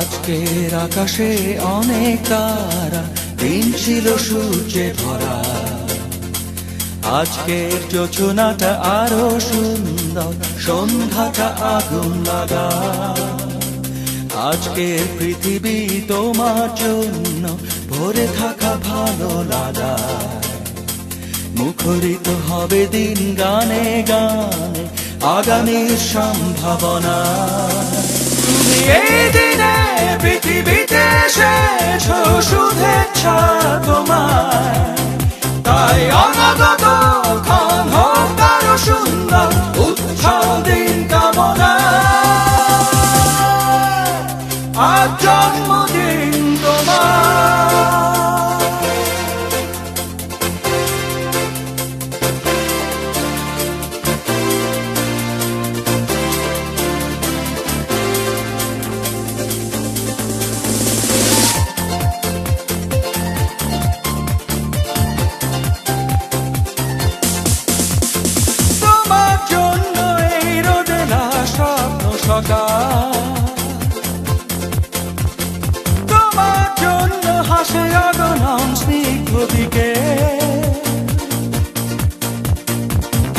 আজকের আকাশে অনেক তারা, দিন ছিল সূর্যে ভরা। আজকের যোজনাটা আরো সুন্দর, সন্ধ্যাটা আগুন লাগা। আজকের পৃথিবী তোমার জন্য ভরে থাকা ভালো লাগা। মুখরিত হবে দিন গানে গানে, আগামীর সম্ভাবনা। তুমি এই দিনে পৃথিবীতে এসেছো, শুভেচ্ছা তোমায়। তাই অনাগত ক্ষণ হোক আরো সুন্দর, উৎসব দিন কামনা। আজ জন্মদিন তোমার। তোমার জন্য হাসে অগণন স্নিগ্ধ দিকে।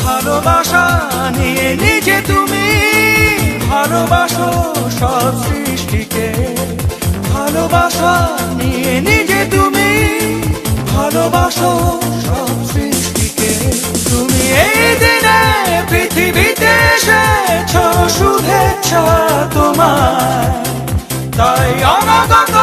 ভালোবাসা নিয়ে নিজে তুমি ভালোবাসো সব সৃষ্টিকে। ভালোবাসা নিয়ে নিজে তুমি ভালোবাসো সব সৃষ্টিকে। তুমি এই দিনে পৃথিবীতে এসেছো, শুভেচ্ছা তোমায়। তাই অনাগত